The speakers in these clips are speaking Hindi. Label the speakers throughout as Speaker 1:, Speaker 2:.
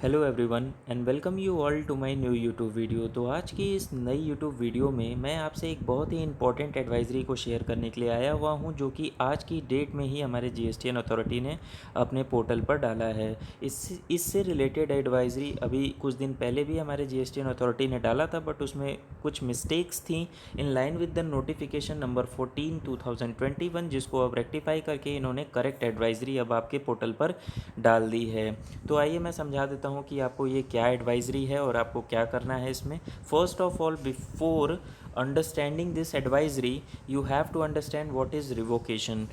Speaker 1: Hello everyone and welcome you all to my new YouTube video. तो आज की इस नई यूट्यूब वीडियो में मैं आपसे एक बहुत ही इंपॉर्टेंट एडवाइजरी को शेयर करने के लिए आया हुआ हूं, जो कि आज की डेट में ही हमारे जीएसटीएन अथॉरिटी ने अपने पोर्टल पर डाला है। इससे रिलेटेड एडवाइजरी अभी कुछ दिन पहले भी हमारे जीएसटीएन अथॉरिटी ने डाला था, बट उसमें कुछ मिस्टेक्स थी in line with the notification number 14/2021, जिसको अब रेक्टिफाई करके इन्होंने करेक्ट एडवाइजरी अब आपके पोर्टल पर डाल दी है। तो आइए मैं समझा देता हूँ कि आपको ये क्या एडवाइजरी है और आपको क्या करना है इसमें। First of all, before understanding this advisory you have to understand what is revocation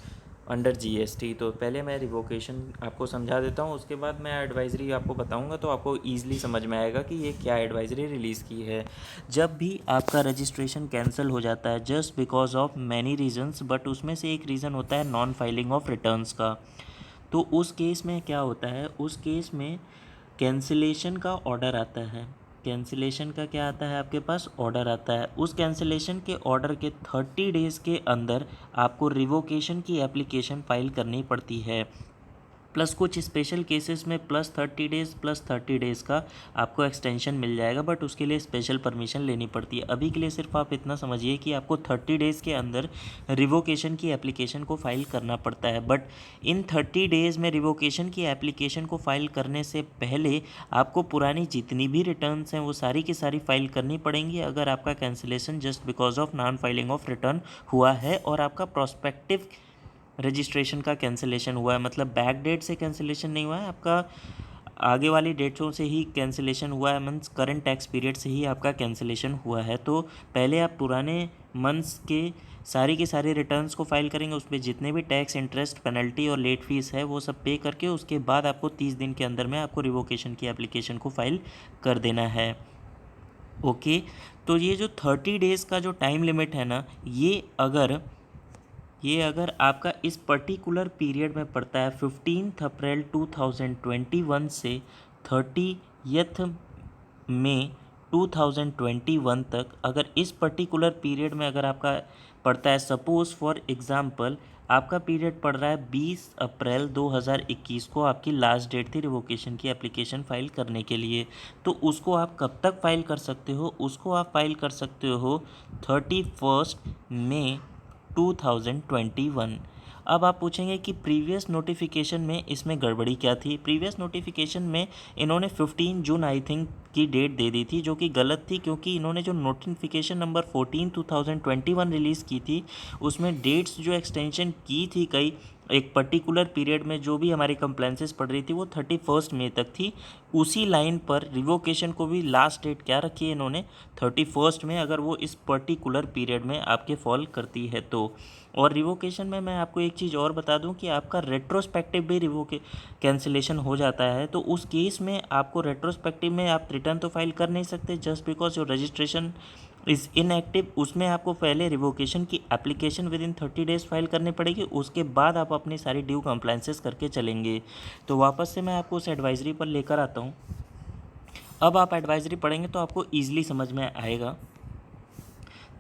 Speaker 1: under GST. तो पहले मैं रिवोकेशन आपको समझा देता हूँ, उसके बाद मैं एडवाइजरी आपको बताऊँगा, तो आपको ईजिली समझ में आएगा कि ये क्या एडवाइजरी रिलीज़ की है। जब भी आपका रजिस्ट्रेशन कैंसिल हो जाता है just because of many reasons, but उसमें से एक रीज़न होता है नॉन फाइलिंग ऑफ रिटर्न्स का। तो उस केस में क्या होता है, उस केस में कैंसिलेशन का ऑर्डर आता है। कैंसिलेशन का क्या आता है, आपके पास ऑर्डर आता है। उस कैंसिलेशन के ऑर्डर के 30 डेज़ के अंदर आपको रिवोकेशन की एप्लीकेशन फाइल करनी पड़ती है। प्लस कुछ स्पेशल केसेस में +30 डेज़ का आपको एक्सटेंशन मिल जाएगा, बट उसके लिए स्पेशल परमिशन लेनी पड़ती है। अभी के लिए सिर्फ आप इतना समझिए कि आपको 30 डेज़ के अंदर रिवोकेशन की एप्लीकेशन को फ़ाइल करना पड़ता है। बट इन 30 डेज़ में रिवोकेशन की एप्लीकेशन को फ़ाइल करने से पहले आपको पुरानी जितनी भी रिटर्न्स हैं वो सारी की सारी फाइल करनी पड़ेंगी, अगर आपका cancellation just because of non filing of return हुआ है और आपका प्रोस्पेक्टिव रजिस्ट्रेशन का कैंसिलेशन हुआ है। मतलब बैक डेट से कैंसिलेशन नहीं हुआ है, आपका आगे वाली डेट्सों से ही कैंसिलेशन हुआ है, मीन्स करंट टैक्स पीरियड से ही आपका कैंसिलेशन हुआ है। तो पहले आप पुराने मंथ्स के सारी के सारे रिटर्न्स को फाइल करेंगे, उसमें जितने भी टैक्स, इंटरेस्ट, पेनल्टी और लेट फीस है वो सब पे करके उसके बाद आपको 30 दिन के अंदर में आपको रिवोकेशन की एप्लीकेशन को फाइल कर देना है। ओके, तो ये जो 30 डेज़ का जो टाइम लिमिट है ना, ये अगर आपका इस पर्टिकुलर पीरियड में पड़ता है 15 अप्रैल 2021 से 30 मई 2021 तक, अगर इस पर्टिकुलर पीरियड में अगर आपका पड़ता है, सपोज़ फॉर एग्ज़ाम्पल आपका पीरियड पड़ रहा है 20 अप्रैल 2021 को, आपकी लास्ट डेट थी रिवोकेशन की एप्लीकेशन फ़ाइल करने के लिए, तो उसको आप कब तक फ़ाइल कर सकते हो, उसको आप फाइल कर सकते हो 31 मई 2021। अब आप पूछेंगे कि प्रीवियस नोटिफिकेशन में इसमें गड़बड़ी क्या थी। प्रीवियस नोटिफिकेशन में इन्होंने 15 जून आई थिंक की डेट दे दी थी, जो कि गलत थी, क्योंकि इन्होंने जो नोटिफिकेशन नंबर 14/2021 रिलीज़ की थी उसमें डेट्स जो एक्सटेंशन की थी कई एक पर्टिकुलर पीरियड में, जो भी हमारी कंप्लेंसेस पड़ रही थी वो 31 मई तक थी। उसी लाइन पर रिवोकेशन को भी लास्ट डेट क्या रखी है इन्होंने, 31 में, अगर वो इस पर्टिकुलर पीरियड में आपके फॉल करती है तो। और रिवोकेशन में मैं आपको एक चीज़ और बता दूं कि आपका रेट्रोस्पेक्टिव भी कैंसिलेशन हो जाता है, तो उस केस में आपको रेट्रोस्पेक्टिव में आप रिटर्न तो फाइल कर नहीं सकते just because your registration is inactive. उसमें आपको पहले रिवोकेशन की application with in 30 days file करनी पड़ेगी, उसके बाद आप अपनी सारी ड्यू कंप्लाइंसेस करके चलेंगे। तो वापस से मैं आपको उस एडवाइजरी पर लेकर आता हूँ। अब आप एडवाइजरी पढ़ेंगे तो आपको ईजिली समझ में आएगा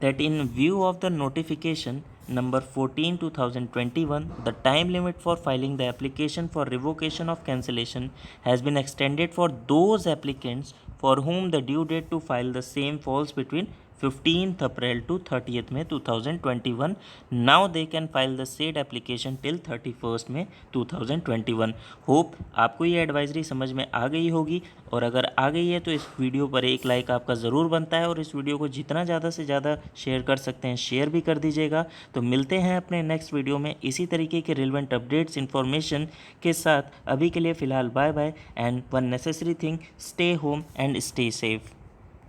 Speaker 1: that in view of the notification number 14/2021, the time limit for filing the application for revocation of cancellation has been extended for those applicants for whom the due date to file the same falls between 15th April to 30th May 2021. Now they can file the said application till 31st May 2021. Hope आपको ये एडवाइजरी समझ में आ गई होगी, और अगर आ गई है तो इस वीडियो पर एक लाइक आपका ज़रूर बनता है, और इस वीडियो को जितना ज़्यादा से ज़्यादा शेयर कर सकते हैं शेयर भी कर दीजिएगा। तो मिलते हैं अपने नेक्स्ट वीडियो में इसी तरीके के रिलेवेंट अपडेट्स इन्फॉर्मेशन के साथ। अभी के लिए फ़िलहाल bye bye, and one necessary thing, stay home and stay safe.